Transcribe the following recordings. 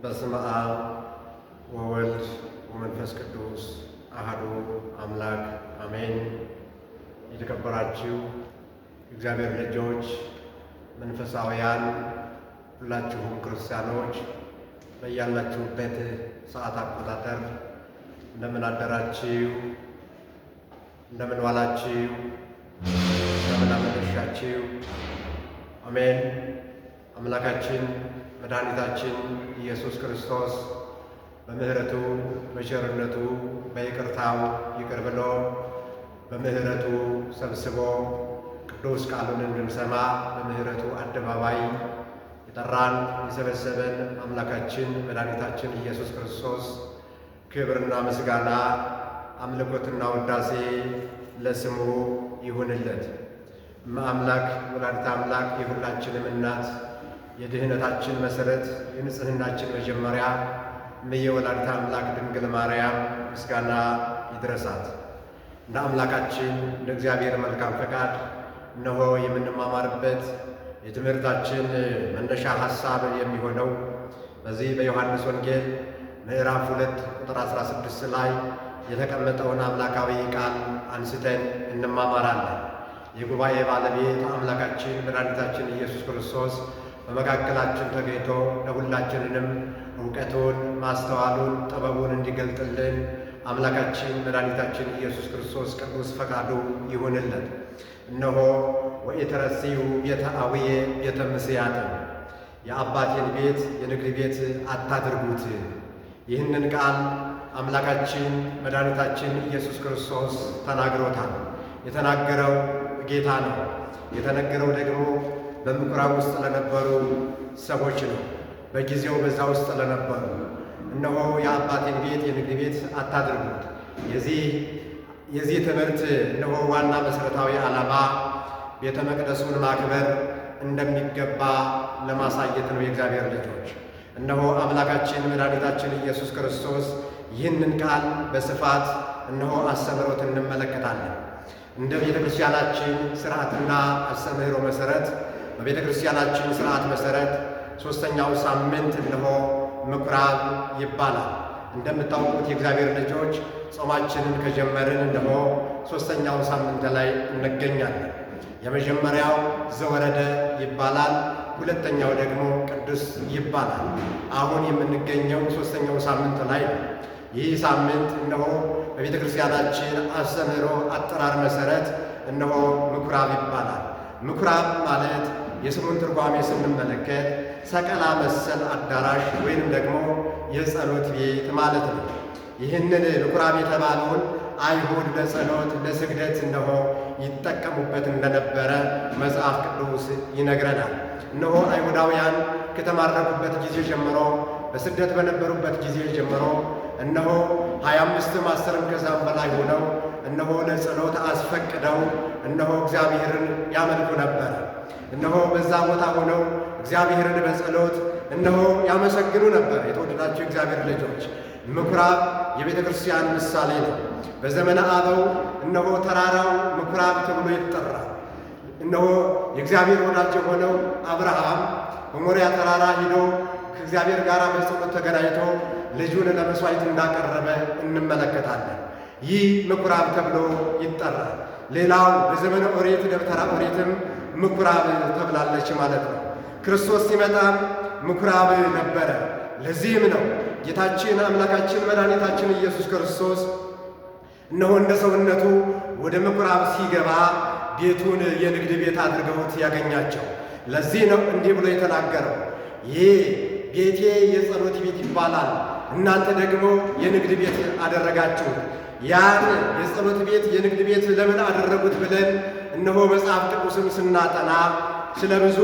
በስመ አብ ወወልድ ወመንፈስ ቅዱስ አሐዱ አምላክ አሜን። የተከበራችሁ እግዚአብሔር ልጆች፣ መንፈሳውያን ሁላችሁም ክርስቲያኖች በያላችሁበት ሰዓት አቆጣጠር እንደምን አደራችሁ? እንደምን ዋላችሁ? እንደምን አመሻችሁ? አሜን። አምላካችን መድኃኒታችን ኢየሱስ ክርስቶስ በምሕረቱ በቸርነቱ በይቅርታው ይቅር ብሎ በምሕረቱ ሰብስቦ ቅዱስ ቃሉን እንድንሰማ በምሕረቱ አደባባይ የጠራን የሰበሰበን አምላካችን መድኃኒታችን ኢየሱስ ክርስቶስ ክብርና ምስጋና አምልኮትና ውዳሴ ለስሙ ይሁንለት። እመአምላክ ወላዲተ አምላክ የሁላችንም እናት የድህነታችን መሠረት የንጽሕናችን መጀመሪያ እምየ ወላዲተ አምላክ ድንግል ማርያም ምስጋና ይድረሳት። እንደ አምላካችን እንደ እግዚአብሔር መልካም ፈቃድ እነሆ የምንማማርበት የትምህርታችን መነሻ ሐሳብ የሚሆነው በዚህ በዮሐንስ ወንጌል ምዕራፍ 2 ቁጥር 16 ላይ የተቀመጠውን አምላካዊ ቃል አንስተን እንማማራለን። የጉባኤ ባለቤት አምላካችን መድኃኒታችን ኢየሱስ ክርስቶስ በመካከላችን ተገኝቶ ለሁላችንንም እውቀቱን፣ ማስተዋሉን፣ ጥበቡን እንዲገልጥልን አምላካችን መድኃኒታችን ኢየሱስ ክርስቶስ ቅዱስ ፈቃዱ ይሁንለት። እነሆ ወኢትረሲዑ ቤተ አቡየ ቤተ ምስያት፣ የአባቴን ቤት የንግድ ቤት አታድርጉት። ይህንን ቃል አምላካችን መድኃኒታችን ኢየሱስ ክርስቶስ ተናግሮታል። የተናገረው ጌታ ነው። የተነገረው ደግሞ በምኩራብ ውስጥ ለነበሩ ሰዎች ነው። በጊዜው በዛ ውስጥ ለነበሩ እነሆ የአባቴን ቤት የንግድ ቤት አታድርጉት። የዚህ ትምህርት እነሆ ዋና መሠረታዊ ዓላማ ቤተ መቅደሱን ማክበር እንደሚገባ ለማሳየት ነው። የእግዚአብሔር ልጆች እነሆ አምላካችን መድኃኒታችን ኢየሱስ ክርስቶስ ይህንን ቃል በስፋት እነሆ አስተምሮት እንመለከታለን። እንደ ቤተ ክርስቲያናችን ሥርዓትና አስተምህሮ መሠረት በቤተ ክርስቲያናችን ሥርዓት መሠረት ሦስተኛው ሳምንት እነሆ ምኩራብ ይባላል። እንደምታውቁት የእግዚአብሔር ልጆች ጾማችንን ከጀመርን እነሆ ሦስተኛው ሳምንት ላይ እንገኛለን። የመጀመሪያው ዘወረደ ይባላል። ሁለተኛው ደግሞ ቅዱስ ይባላል። አሁን የምንገኘው ሦስተኛው ሳምንት ላይ ነው። ይህ ሳምንት እነሆ በቤተ ክርስቲያናችን አስተምህሮ አጠራር መሠረት እነሆ ምኩራብ ይባላል። ምኩራብ ማለት የስሙን ትርጓሜ ስንመለከት ሰቀላ መሰል አዳራሽ ወይንም ደግሞ የጸሎት ቤት ማለት ነው። ይህንን ምኩራብ የተባለውን አይሁድ ለጸሎት ለስግደት እነሆ ይጠቀሙበት እንደነበረ መጽሐፍ ቅዱስ ይነግረናል። እነሆ አይሁዳውያን ከተማረኩበት ጊዜ ጀምሮ በስደት በነበሩበት ጊዜ ጀምሮ እነሆ 25 አስርም ከዛም በላይ ሆነው እነሆ ለጸሎት አስፈቅደው እነሆ እግዚአብሔርን ያመልኩ ነበር። እነሆ በዛ ቦታ ሆነው እግዚአብሔርን በጸሎት እነሆ ያመሰግኑ ነበር። የተወደዳችሁ እግዚአብሔር ልጆች ምኩራብ የቤተ ክርስቲያን ምሳሌ ነው። በዘመነ አበው እነሆ ተራራው ምኩራብ ተብሎ ይጠራል። እነሆ የእግዚአብሔር ወዳጅ የሆነው አብርሃም በሞሪያ ተራራ ሂዶ ከእግዚአብሔር ጋር በጸሎት ተገናኝቶ ልጁን ለመሥዋዕት እንዳቀረበ እንመለከታለን። ይህ ምኩራብ ተብሎ ይጠራል። ሌላው በዘመነ ኦሪት ደብተራ ኦሪትም ምኩራብ ተብላለች ማለት ነው። ክርስቶስ ሲመጣም ምኩራብ ነበረ። ለዚህም ነው ጌታችን አምላካችን መድኃኒታችን ኢየሱስ ክርስቶስ እነሆ እንደ ሰውነቱ ወደ ምኩራብ ሲገባ ቤቱን የንግድ ቤት አድርገውት ያገኛቸው። ለዚህ ነው እንዲህ ብሎ የተናገረው፣ ይህ ቤቴ የጸሎት ቤት ይባላል፣ እናንተ ደግሞ የንግድ ቤት አደረጋችሁት። ያን የጸሎት ቤት የንግድ ቤት ለምን አደረጉት ብለን እነሆ መጽሐፍ ቅዱስን ስናጠና ስለ ብዙ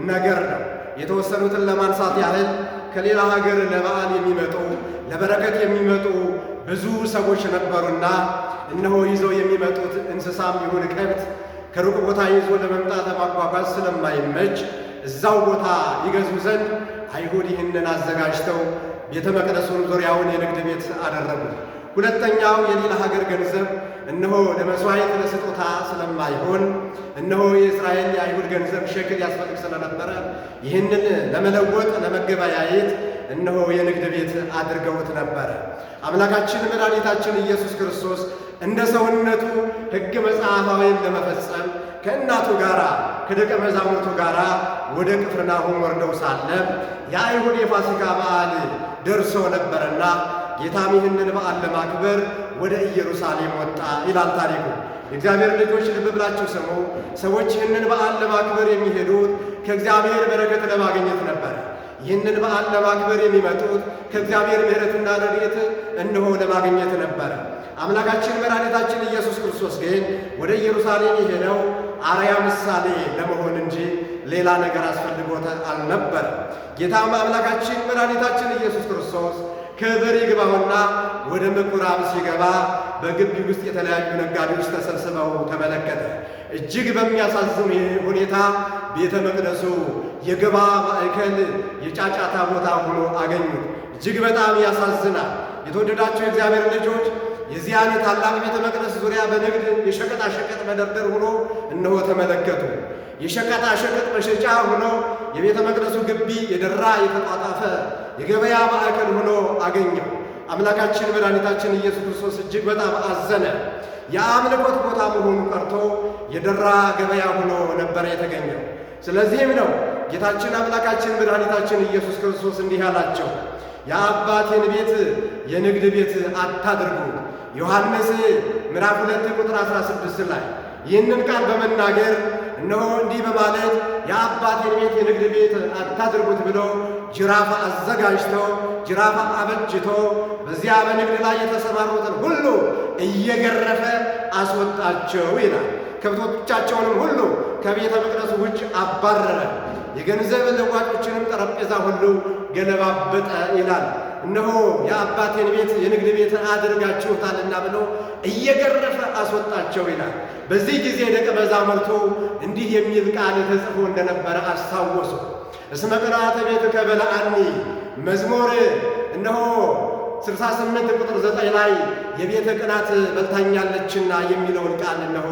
ነገር ነው። የተወሰኑትን ለማንሳት ያህል ከሌላ ሀገር ለበዓል የሚመጡ ለበረከት የሚመጡ ብዙ ሰዎች ነበሩና እነሆ ይዘው የሚመጡት እንስሳም ይሁን ከብት ከሩቅ ቦታ ይዞ ለመምጣት ለማጓጓዝ ስለማይመች እዛው ቦታ ይገዙ ዘንድ አይሁድ ይህንን አዘጋጅተው ቤተ መቅደሱን ዙሪያውን የንግድ ቤት አደረጉት። ሁለተኛው የሌላ ሀገር ገንዘብ እነሆ ለመሥዋዕት ለስጦታ ስለማይሆን እነሆ የእስራኤል የአይሁድ ገንዘብ ሸክል ያስፈልግ ስለነበረ ይህንን ለመለወጥ ለመገበያየት እነሆ የንግድ ቤት አድርገውት ነበረ። አምላካችን መድኃኒታችን ኢየሱስ ክርስቶስ እንደ ሰውነቱ ሕግ መጽሐፋዊን ለመፈጸም ከእናቱ ጋር ከደቀ መዛሙርቱ ጋር ወደ ቅፍርናሆም ወርደው ሳለ የአይሁድ የፋሲካ በዓል ደርሶ ነበርና ጌታም ይህንን በዓል ለማክበር ወደ ኢየሩሳሌም ወጣ ይላል ታሪኩ። የእግዚአብሔር ልጆች ልብ ብላችሁ ስሙ። ሰዎች ይህንን በዓል ለማክበር የሚሄዱት ከእግዚአብሔር በረከት ለማግኘት ነበር። ይህንን በዓል ለማክበር የሚመጡት ከእግዚአብሔር ምሕረትና ረድኤት እነሆ ለማግኘት ነበረ። አምላካችን መድኃኒታችን ኢየሱስ ክርስቶስ ግን ወደ ኢየሩሳሌም የሄደው አርአያ ምሳሌ ለመሆን እንጂ ሌላ ነገር አስፈልጎት አልነበረ። ጌታም አምላካችን መድኃኒታችን ኢየሱስ ክርስቶስ ክብር ይግባውና ወደ ምኩራብ ሲገባ በግቢ ውስጥ የተለያዩ ነጋዴዎች ተሰብስበው ተመለከተ። እጅግ በሚያሳዝን ሁኔታ ቤተ መቅደሱ የገባ ማዕከል የጫጫታ ቦታ ሆኖ አገኙት። እጅግ በጣም ያሳዝናል። የተወደዳችሁ የእግዚአብሔር ልጆች የዚያን ታላቅ ቤተ መቅደስ ዙሪያ በንግድ የሸቀጣ ሸቀጥ መደርደር ሆኖ እነሆ ተመለከቱ። የሸቀጣ ሸቀጥ መሸጫ ሆኖ የቤተ መቅደሱ ግቢ የደራ የተጧጧፈ የገበያ ማዕከል ሆኖ አገኘው። አምላካችን መድኃኒታችን ኢየሱስ ክርስቶስ እጅግ በጣም አዘነ። የአምልኮት ቦታ መሆኑ ቀርቶ የደራ ገበያ ሆኖ ነበረ የተገኘው። ስለዚህም ነው ጌታችን አምላካችን መድኃኒታችን ኢየሱስ ክርስቶስ እንዲህ አላቸው፣ የአባቴን ቤት የንግድ ቤት አታድርጉት። ዮሐንስ ምዕራፍ 2 ቁጥር 16 ላይ ይህንን ቃል በመናገር እነሆ እንዲህ በማለት የአባቴን ቤት የንግድ ቤት አታድርጉት ብሎ ጅራፍ አዘጋጅቶ ጅራፍ አበጅቶ በዚያ በንግድ ላይ የተሰማሩትን ሁሉ እየገረፈ አስወጣቸው ይላል። ከብቶቻቸውንም ሁሉ ከቤተ መቅደሱ ውጭ አባረረ። የገንዘብ ለዋጮችንም ጠረጴዛ ሁሉ ገለባበጠ ይላል። እነሆ የአባቴን ቤት የንግድ ቤት አድርጋችሁታልና ብሎ እየገረፈ አስወጣቸው ይላል። በዚህ ጊዜ ደቀ መዛሙርቱ እንዲህ የሚል ቃል ተጽፎ እንደነበረ አስታወሱ። እስመ ቅንዓተ ቤትከ በልዓኒ መዝሙር እነሆ 68 ቁጥር 9 ላይ የቤተ ቅናት በልታኛለችና የሚለውን ቃል እነሆ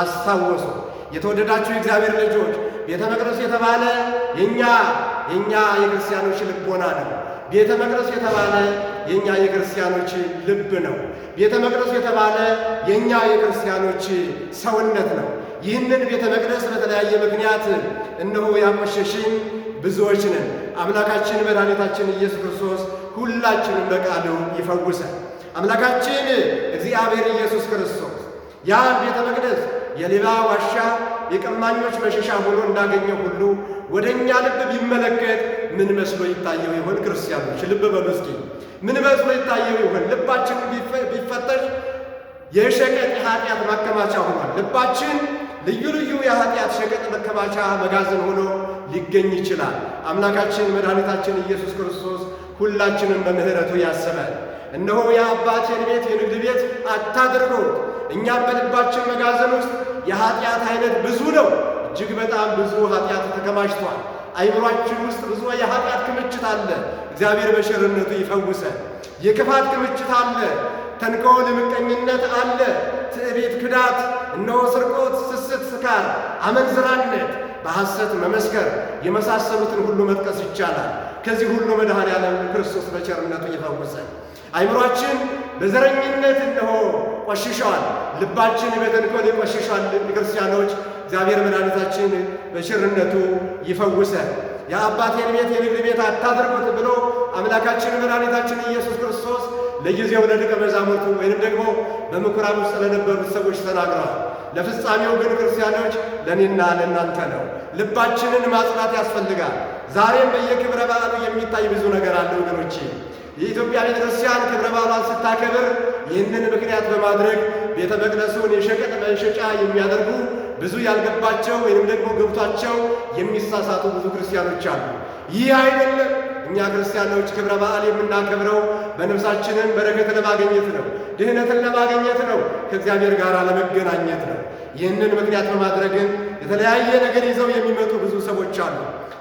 አስታወሱ። የተወደዳችሁ የእግዚአብሔር ልጆች ቤተ መቅደስ የተባለ የኛ የክርስቲያኖች ልቦና ነው። ቤተ መቅደስ የተባለ የኛ የክርስቲያኖች ልብ ነው። ቤተ መቅደስ የተባለ የኛ የክርስቲያኖች ሰውነት ነው። ይህንን ቤተ መቅደስ በተለያየ ምክንያት እነሆ ያቆሸሽን ብዙዎች ነን። አምላካችን መድኃኒታችን ኢየሱስ ክርስቶስ ሁላችንም በቃሉ ይፈውሰን። አምላካችን እግዚአብሔር ኢየሱስ ክርስቶስ ያ ቤተ መቅደስ የሌባ ዋሻ የቀማኞች መሸሻ ሆኖ እንዳገኘ ሁሉ ወደ እኛ ልብ ቢመለከት ምን መስሎ ይታየው ይሆን? ክርስቲያኖች ልብ በሉ እስኪ። ምን መስሎ ይታየው ይሆን? ልባችን ቢፈተሽ የሸቀጥ የኃጢአት ማከማቻ ሆኗል። ልባችን ልዩ ልዩ የኃጢአት ሸቀጥ መከማቻ መጋዘን ሆኖ ሊገኝ ይችላል። አምላካችን መድኃኒታችን ኢየሱስ ክርስቶስ ሁላችንም በምሕረቱ ያስበን። እነሆ የአባቴን ቤት የንግድ ቤት አታድርጉት። እኛም በልባችን መጋዘን ውስጥ የኃጢአት አይነት ብዙ ነው። እጅግ በጣም ብዙ ኃጢአት ተከማችቷል። አይምሯችን ውስጥ ብዙ የኃጢአት ክምችት አለ። እግዚአብሔር በቸርነቱ ይፈውሰን። የክፋት ክምችት አለ። ተንኮል፣ ምቀኝነት አለ። ትዕቢት፣ ክዳት፣ እነሆ ስርቆት፣ ስስት፣ ስካር፣ አመንዝራነት፣ በሐሰት መመስከር የመሳሰሉትን ሁሉ መጥቀስ ይቻላል። ከዚህ ሁሉ መድኃኔዓለም ክርስቶስ በቸርነቱ ይፈውሰን። አይምሯችን በዘረኝነት እነሆ ቆሽሿል። ልባችን በተንኮል ቆሽሿል። ክርስቲያኖች እግዚአብሔር መድኃኒታችን በቸርነቱ ይፈውሰን። የአባቴን ቤት የንግድ ቤት አታድርጉት ብሎ አምላካችን መድኃኒታችን ኢየሱስ ክርስቶስ ለጊዜው ለደቀ መዛሙርቱ ወይንም ደግሞ በምኩራብ ውስጥ ለነበሩት ሰዎች ተናግረዋል። ለፍጻሜው ግን ክርስቲያኖች ለእኔና ለእናንተ ነው። ልባችንን ማጽናት ያስፈልጋል። ዛሬም በየክብረ በዓሉ የሚታይ ብዙ ነገር አለ ወገኖቼ። የኢትዮጵያ ቤተ ክርስቲያን ክብረ በዓሏን ስታከብር ይህንን ምክንያት በማድረግ ቤተ መቅደሱን የሸቀጥ መሸጫ የሚያደርጉ ብዙ ያልገባቸው ወይንም ደግሞ ገብቷቸው የሚሳሳቱ ብዙ ክርስቲያኖች አሉ። ይህ አይደለም። እኛ ክርስቲያኖች ክብረ በዓል የምናከብረው በነፍሳችንን በረከት ለማግኘት ነው። ድህነትን ለማግኘት ነው። ከእግዚአብሔር ጋር ለመገናኘት ነው። ይህንን ምክንያት በማድረግን የተለያየ ነገር ይዘው የሚመጡ ብዙ ሰዎች አሉ።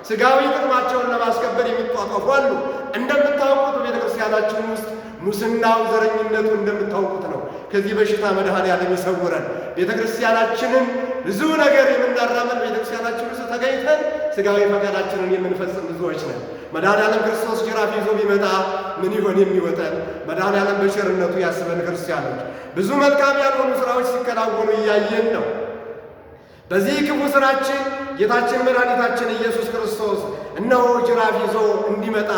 ሥጋዊ ጥቅማቸውን ለማስከበር የሚጧጧፉ አሉ። እንደምታውቁት በቤተ ክርስቲያናችን ውስጥ ሙስናው፣ ዘረኝነቱ እንደምታውቁት ነው። ከዚህ በሽታ መድኃኔዓለም ይሰውረን። ቤተ ክርስቲያናችንን ብዙ ነገር የምናራመድ ቤተ ክርስቲያናችን ውስጥ ተገኝተን ሥጋዊ ፈቃዳችንን የምንፈጽም ብዙዎች ነን። መድኃኔዓለም ክርስቶስ ጅራፍ ይዞ ቢመጣ ምን ይሆን የሚወጠን? መድኃኔዓለም በቸርነቱ ያስበን። ክርስቲያኖች ብዙ መልካም ያልሆኑ ሥራዎች ሲከናወኑ እያየን ነው። በዚህ ክፉ ሥራችን ጌታችን መድኃኒታችን ኢየሱስ ክርስቶስ እነሆ ጅራፍ ይዞ እንዲመጣ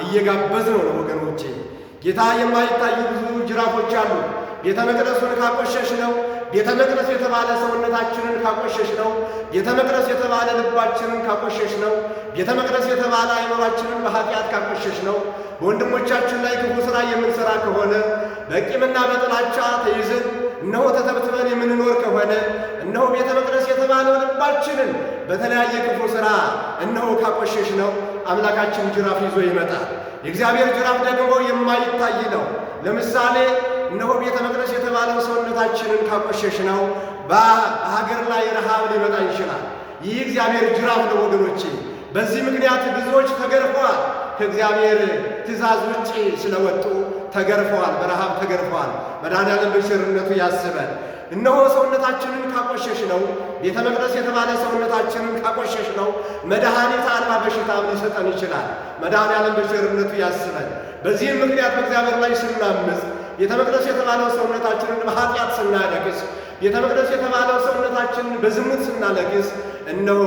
እየጋበዝነው ነው ወገኖቼ። ጌታ የማይታዩ ብዙ ጅራፎች አሉ። ቤተ መቅደሱን ካቆሸሽ ነው፣ ቤተ መቅደስ የተባለ ሰውነታችንን ካቆሸሽ ነው፣ ቤተ መቅደስ የተባለ ልባችንን ካቆሸሽ ነው፣ ቤተ መቅደስ የተባለ አይምሯችንን በኃጢአት ካቆሸሽ ነው፣ በወንድሞቻችን ላይ ክፉ ሥራ የምንሠራ ከሆነ በቂምና በጥላቻ ተይዘን እነሆ ተተብትበን የምንኖር ከሆነ እነሆ ቤተ መቅደስ የተባለው ልባችንን በተለያየ ክፉ ሥራ እነሆ ካቆሸሽ ነው አምላካችን ጅራፍ ይዞ ይመጣል። የእግዚአብሔር ጅራፍ ደግሞ የማይታይ ነው። ለምሳሌ እነሆ ቤተ መቅደስ የተባለው ሰውነታችንን ካቆሸሽ ነው በሀገር ላይ ረሃብ ሊመጣ ይችላል። ይህ እግዚአብሔር ጅራፍ ነው ወገኖቼ። በዚህ ምክንያት ብዙዎች ተገርፈዋል። ከእግዚአብሔር ትእዛዝ ውጪ ስለወጡ ተገርፈዋል፣ በረሃብ ተገርፈዋል። መድኃኔዓለም በቸርነቱ ያስበን። እነሆ ሰውነታችንን ካቆሸሽ ነው ቤተ መቅደስ የተባለ ሰውነታችንን ካቆሸሽ ነው መድኃኒት አልባ በሽታም ሊሰጠን ይችላል። መድኃኔዓለም በቸርነቱ ያስበን። በዚህም ምክንያት በእግዚአብሔር ላይ ስናምፅ ቤተ መቅደስ የተባለው ሰውነታችንን በኃጢአት ስናለቅስ፣ ቤተ መቅደስ የተባለው ሰውነታችንን በዝሙት ስናለቅስ እነሆ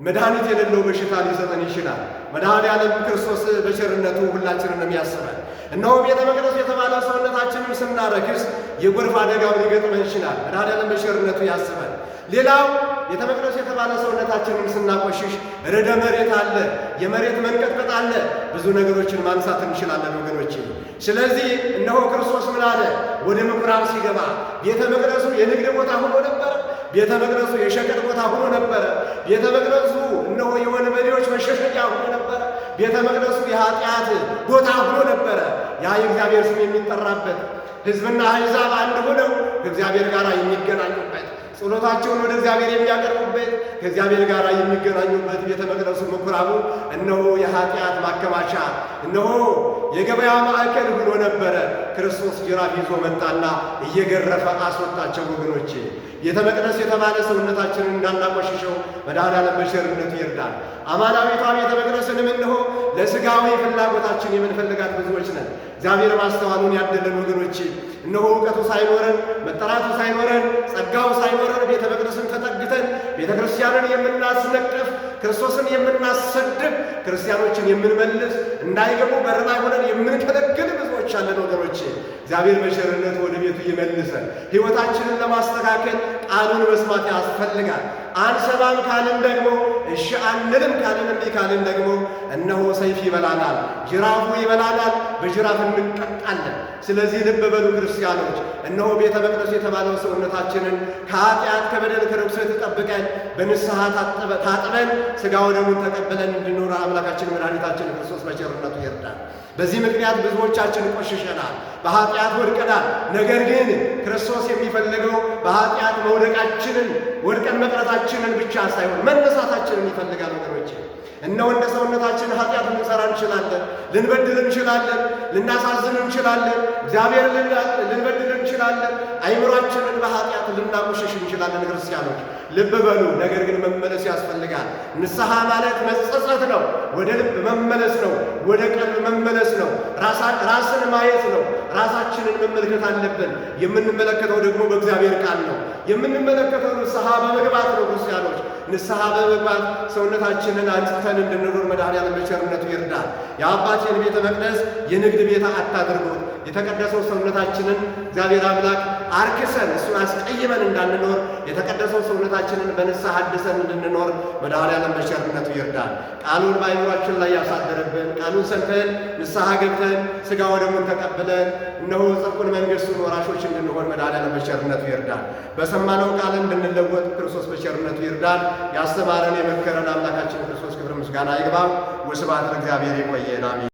መድኃኒት የሌለው በሽታ ሊሰጠን ይችላል። መድኃኔዓለም ክርስቶስ በቸርነቱ ሁላችንንም ያስበን። እነሆ ቤተ መቅደስ የተባለው ሰውነታችንን ስናረክስ የጎርፍ አደጋው ሊገጥመን ይችላል። መድኃኔዓለም በቸርነቱ ያስበን። ሌላው ቤተ መቅደስ የተባለ ሰውነታችንን ስናቆሽሽ ርዕደ መሬት አለ፣ የመሬት መንቀጥቀጥ አለ። ብዙ ነገሮችን ማንሳት እንችላለን ወገኖቼ። ስለዚህ እነሆ ክርስቶስ ምን አለ? ወደ ምኩራብ ሲገባ ቤተ መቅደሱ የንግድ ቦታ ሆኖ ነበረ። ቤተ መቅደሱ የሸቀጥ ቦታ ሆኖ ነበረ። ቤተ መቅደሱ እነሆ የወንበዴዎች መሸሸጊያ ሆኖ ነበረ። ቤተ መቅደሱ የኃጢአት ቦታ ሆኖ ነበረ። ያ የእግዚአብሔር ስም የሚጠራበት ሕዝብና አሕዛብ አንድ ሆነው ከእግዚአብሔር ጋር የሚገናኙበት ጸሎታቸውን ወደ እግዚአብሔር የሚያቀርቡበት ከእግዚአብሔር ጋር የሚገናኙበት ቤተ መቅደሱ ምኩራቡ እነሆ የኃጢአት ማከማቻ እነሆ የገበያ ማዕከል ሆኖ ነበረ። ክርስቶስ ጅራፍ ይዞ መጣና እየገረፈ አስወጣቸው ወገኖቼ። ቤተ መቅደስ የተባለ ሰውነታችንን እንዳናቆሽሸው መድኃኔዓለም በቸርነቱ ይርዳል። አማናዊቷ ቤተ መቅደስንም እነሆ ለሥጋዊ ፍላጎታችን የምንፈልጋት ብዙዎች ነን። እግዚአብሔር ማስተዋሉን ያደለን ወገኖቼ። እነሆ እውቀቱ ሳይኖረን መጠራቱ ሳይኖረን ጸጋው ሳይኖረን ቤተ መቅደስን ተጠግተን ቤተ ክርስቲያንን የምናስነቅፍ ክርስቶስን የምናሰድብ ክርስቲያኖችን የምንመልስ እንዳይገቡ በር ላይ ሆነን የምንከለክል ብዙዎች አለን ወገኖቼ። እግዚአብሔር በቸርነቱ ወደ ቤቱ ይመልሰን። ሕይወታችንን ለማስተካከል ቃሉን መስማት ያስፈልጋል። አንሰማም ካልን ደግሞ እሺ አንልም ካልን እምቢ ካልን ደግሞ እነሆ ሰይፍ ይበላናል፣ ጅራፉ ይበላናል፣ በጅራፍ እንቀጣለን። ስለዚህ ልብ በሉ ክርስቲያኖች። እነሆ ቤተ መቅደስ የተባለው ሰውነታችንን ከኃጢአት ከበደል ከርኩሰት ጠብቀን በንስሐ ታጥበን ሥጋ ወደሙን ተቀብለን እንድንኖር አምላካችን መድኃኒታችን ክርስቶስ በቸርነቱ ይርዳል። በዚህ ምክንያት ብዙዎቻችን ቆሽሸናል፣ በኃጢአት ወድቀናል። ነገር ግን ክርስቶስ የሚፈልገው በኃጢአት መውደቃችንን ወድቀን መቅረታችንን ብቻ ሳይሆን መነሳታችንን ይፈልጋል ወገኖቼ። እነሆ እንደ ሰውነታችን ኃጢአት ልንሰራ እንችላለን፣ ልንበድል እንችላለን፣ ልናሳዝን እንችላለን፣ እግዚአብሔር ልንበድል እንችላለን፣ አይምሯችንን በኃጢአት ልናቆሸሽ እንችላለን። ክርስቲያኖች ልብ በሉ። ነገር ግን መመለስ ያስፈልጋል። ንስሐ ማለት መጸጸት ነው፣ ወደ ልብ መመለስ ነው፣ ወደ ቀልብ መመለስ ነው፣ ራስን ማየት ነው። ራሳችንን መመልከት አለብን። የምንመለከተው ደግሞ በእግዚአብሔር ቃል ነው። የምንመለከተው ንስሐ በመግባት ነው። ክርስቲያኖች ንስሐ በመግባት ሰውነታችንን አንጽተን እንድንኖር መድኃኔዓለም በቸርነቱ ይርዳል። የአባቴን ቤተ መቅደስ የንግድ ቤት አታድርጉት። የተቀደሰው ሰውነታችንን እግዚአብሔር አምላክ አርክሰን እሱን አስቀይመን እንዳንኖር የተቀደሰው ሰውነታችንን በንስሐ አድሰን እንድንኖር መድኃኔዓለም በቸርነቱ ይርዳል። ቃሉን በአይምሯችን ላይ ያሳደረብን ቃሉን ሰምተን ንስሐ ገብተን ሥጋ ወደሙን ተቀብለን እነሆ ጽድቁን መንግሥቱን ወራሾች እንድንሆን መድኃኔዓለም በቸርነቱ ይርዳል። በሰማነው ቃል እንድንለወጥ ክርስቶስ በቸርነቱ ይርዳል። ያስተማረን የመከረን አምላካችን ክርስቶስ ክብር ምስጋና ይግባው። ወስብሐት ለእግዚአብሔር። ይቆየን። አሜን።